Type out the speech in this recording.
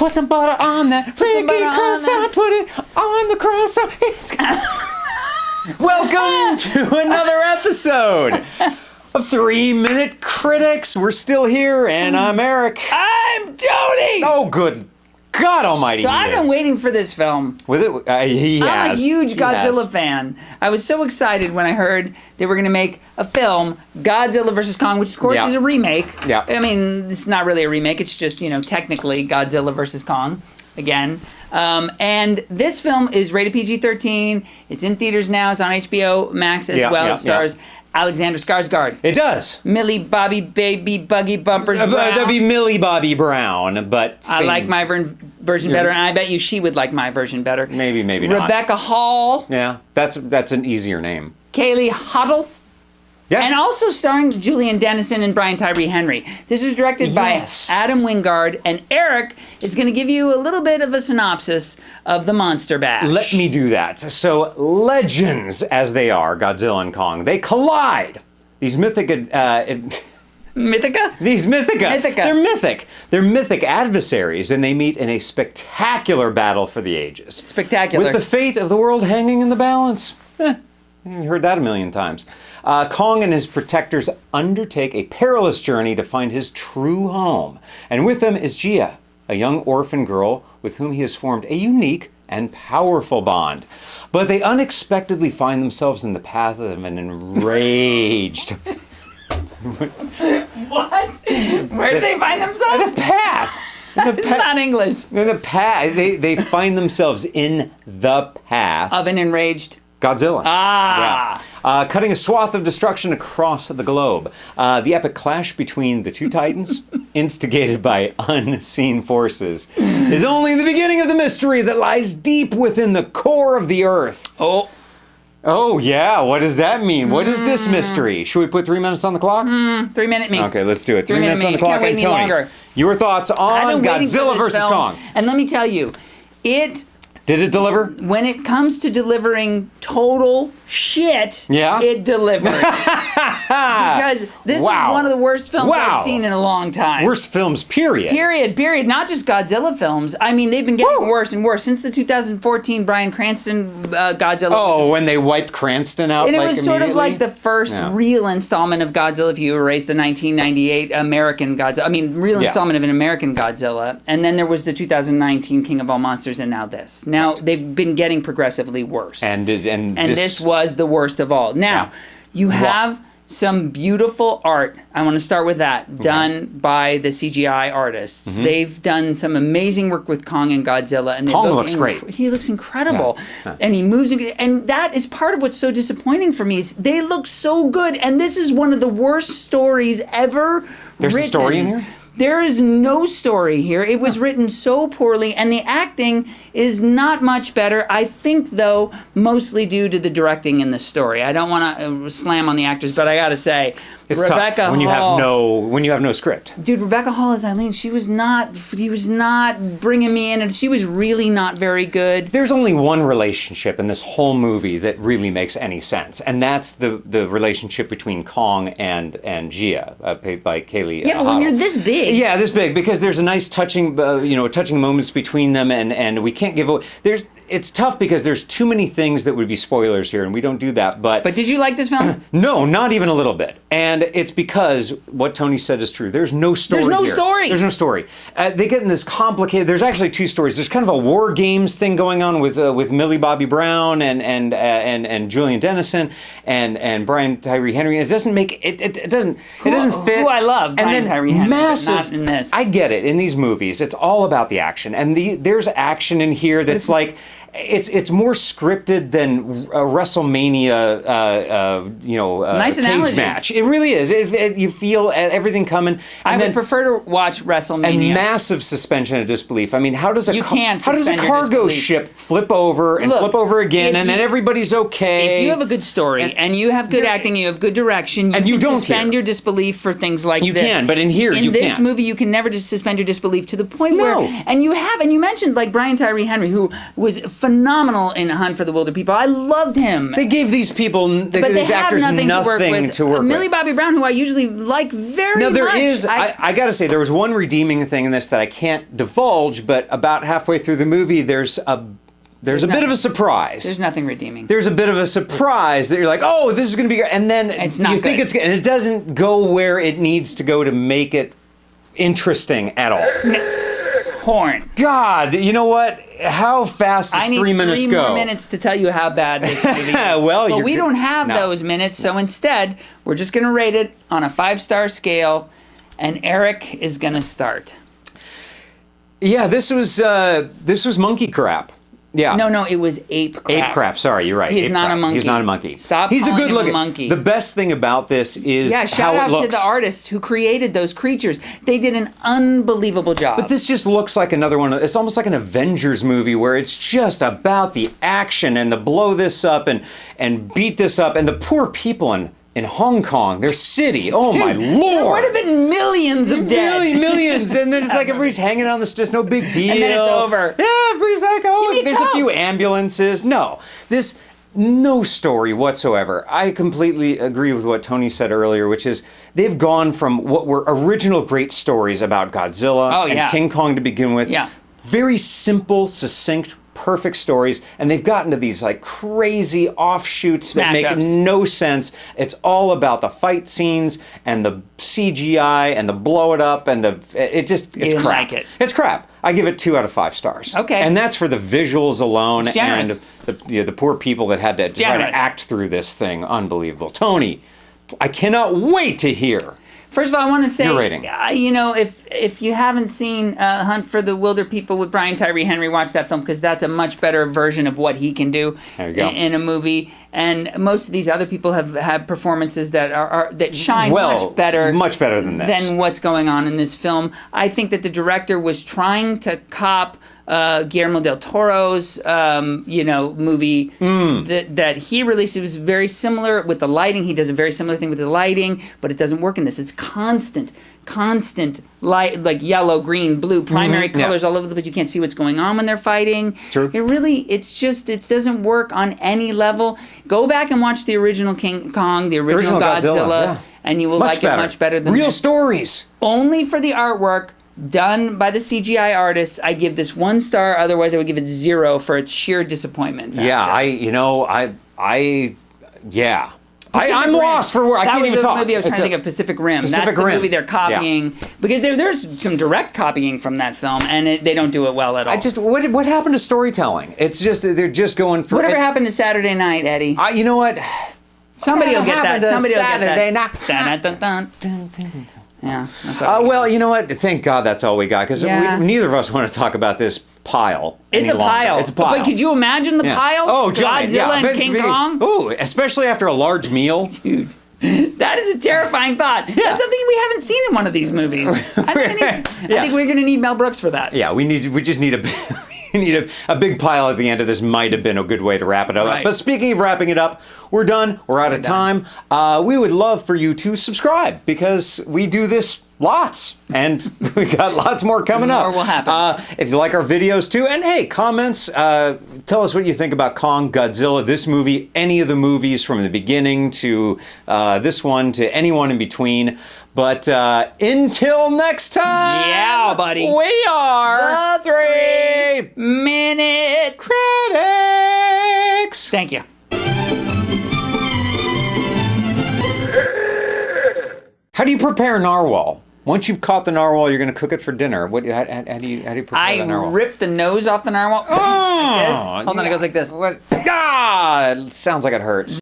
Put some butter on that freaky croissant. Put it on the croissant. Welcome to another episode of 3 Minute Critics. We're still here, and I'm Eric. I'm Tony! Oh, good God almighty. So I've been waiting for this film. With it, he has. I'm a huge Godzilla fan. I was so excited when I heard they were going to make a film, Godzilla vs. Kong, which of course is a remake. Yeah. I mean, it's not really a remake. It's just, technically Godzilla vs. Kong again. And this film is rated PG-13. It's in theaters now. It's on HBO Max as well. It stars Alexander Skarsgård. It does. Millie Bobby Baby Buggy Bumpers Brown. That'd be Millie Bobby Brown, but I like my version better, and I bet you she would like my version better. Maybe not. Rebecca Hall. Yeah, that's an easier name. Kaylee Hottle. Yeah. And also starring Julian, Dennison, and Brian Tyree Henry. This is directed by Adam Wingard, and Eric is going to give you a little bit of a synopsis of the Monster Bash. Let me do that. So, legends as they are, Godzilla and Kong, they collide. These mythic... Mythica? These Mythica. Mythica. They're mythic adversaries, and they meet in a spectacular battle for the ages. Spectacular. With the fate of the world hanging in the balance. You heard that a million times. Kong and his protectors undertake a perilous journey to find his true home. And with them is Gia, a young orphan girl with whom he has formed a unique and powerful bond. But they unexpectedly find themselves in the path of an enraged... What? Where do they find themselves? In the path. It's not English. In the path. They find themselves in the path of an enraged Godzilla. Cutting a swath of destruction across the globe. The epic clash between the two titans, instigated by unseen forces, is only the beginning of the mystery that lies deep within the core of the earth. Oh, yeah. What does that mean? What is this mystery? Should we put 3 minutes on the clock? 3 minute me. Okay, let's do it. 3 minutes on the Can't clock. wait And any Tony, longer. your thoughts on Godzilla vs. Kong. And let me tell you, Did it deliver? When it comes to delivering total shit, it delivered. Because this was one of the worst films I've seen in a long time. Worst films, period. Period. Not just Godzilla films. I mean, they've been getting worse and worse since the 2014 Bryan Cranston Godzilla. Oh, when they wiped Cranston out, and it was sort of like the first real installment of Godzilla, if you erase the 1998 American Godzilla. I mean, real installment of an American Godzilla. And then there was the 2019 King of All Monsters, and now this. Now, they've been getting progressively worse. And this was the worst of all. Now, you have some beautiful art. I want to start with that, done by the CGI artists. They've done some amazing work with Kong and Godzilla. And Kong looks great. He looks incredible. And he moves. And that is part of what's so disappointing for me is they look so good. And this is one of the worst stories ever written. There's a story in here? There is no story here. It was written so poorly, and the acting is not much better. I think, though, mostly due to the directing in the story. I don't want to slam on the actors, but I got to say, it's Rebecca tough when Hall, you have no script. Dude, Rebecca Hall as Eileen, he was not bringing me in, and she was really not very good. There's only one relationship in this whole movie that really makes any sense, and that's the relationship between Kong and Gia, played by Kaylee. Yeah, but when you're this big. Yeah, this big, because there's a nice touching moments between them, and we can't give away. It's tough because there's too many things that would be spoilers here, and we don't do that. But did you like this film? No, not even a little bit. And it's because what Tony said is true. There's no story. There's no here. story. There's no story. They get in this complicated. There's actually two stories. There's kind of a war games thing going on with Millie Bobby Brown and Julian Dennison and Brian Tyree Henry. And it doesn't make it doesn't fit. Who I love, Brian Tyree Henry, massive, but not in this. I get it. In these movies, it's all about the action, and there's action in here that's like. It's more scripted than a WrestleMania, nice cage analogy. match. It really is. You feel everything coming. I would prefer to watch WrestleMania. And massive suspension of disbelief. I mean, how does a cargo disbelief. ship flip over and flip over again, and then everybody's okay? If you have a good story and you have good acting, you have good direction, you can suspend your disbelief for things like this. You can, but in here you can't. In this movie, you can never just suspend your disbelief to the point where, and you mentioned like Brian Tyree Henry, who was phenomenal in Hunt for the Wilder People. I loved him. They gave these people, these actors, nothing to work with. Millie Bobby Brown, who I usually like very much. Now, there is, I got to say, there was one redeeming thing in this that I can't divulge, but about halfway through the movie, there's a bit of a surprise. There's nothing redeeming. There's a bit of a surprise that you're like, oh, this is going to be good. And then it's not you think good. it's good. And it doesn't go where it needs to go to make it interesting at all. Horn. God, you know what? How fast does 3 minutes go? I need 3 more minutes to tell you how bad this movie is. But we don't have those minutes, so instead, we're just going to rate it on a 5-star scale, and Eric is going to start. Yeah, this was monkey crap. Yeah. No, it was ape crap. Ape crap. Sorry, you're right. He's not a monkey. He's not a monkey. Stop He's calling a good him looking a monkey. The best thing about this is how it looks. Shout out to the artists who created those creatures. They did an unbelievable job. But this just looks like another one. It's almost like an Avengers movie where it's just about the action and the blow this up and beat this up and the poor people in Hong Kong, their city. Oh my Lord! There would have been millions of dead. Millions, and then it's like everybody's hanging on this, just no big deal. And then it's over. Yeah, everybody's like, oh, there's a few ambulances. No story whatsoever. I completely agree with what Tony said earlier, which is they've gone from what were original great stories about Godzilla and King Kong to begin with. Yeah. Very simple, succinct, perfect stories, and they've gotten to these like crazy offshoots that make no sense. It's all about the fight scenes and the CGI and the blow it up and it's crap. Like it. It's crap. I give it 2 out of 5 stars. Okay. And that's for the visuals alone and the poor people that had to try to act through this thing. Unbelievable. Tony, I cannot wait to hear. First of all, I want to say, your rating. If you haven't seen Hunt for the Wilder People with Brian Tyree Henry, watch that film because that's a much better version of what he can do in a movie. And most of these other people have performances that shine much better than this. Than what's going on in this film. I think that the director was trying to cop Guillermo del Toro's movie that he released. It was very similar with the lighting. He does a very similar thing with the lighting, but it doesn't work in this. It's constant light, like yellow, green, blue, primary colors all over the place. You can't see what's going on when they're fighting. True. It doesn't work on any level. Go back and watch the original King Kong, the original Godzilla, and you will like it much better than real this. Stories. Only for the artwork done by the CGI artists, I give this 1 star. Otherwise, I would give it 0 for its sheer disappointment factor. I'm lost for where I can't even talk. That was the movie I was trying to think of, Pacific Rim. That's the movie they're copying because there's some direct copying from that film, and they don't do it well at all. What happened to storytelling? It's just they're just going for. Whatever happened to Saturday Night, Eddie? You know what? Somebody will get that. Somebody will Saturday get that. Yeah. Well, you know what? Thank God that's all we got because neither of us want to talk about this pile. It's a pile. It's a pile. But could you imagine the pile? Oh, giant. Godzilla and King Kong? Oh, especially after a large meal. Dude. That is a terrifying thought. Yeah. That's something we haven't seen in one of these movies. I think we're going to need Mel Brooks for that. Yeah, we just need a big pile at the end of this. Might have been a good way to wrap it up. Right. But speaking of wrapping it up, we're done. We're out of time. We would love for you to subscribe because we do this lots, and we got lots more coming up. More will happen. If you like our videos too, and hey, comments, tell us what you think about Kong, Godzilla, this movie, any of the movies from the beginning to this one to anyone in between. But until next time, yeah, buddy, we are the 3-minute critics. Thank you. How do you prepare narwhal? Once you've caught the narwhal, you're going to cook it for dinner. How do you prepare the narwhal? I rip the nose off the narwhal. Oh, Hold on, it goes like this. It sounds like it hurts.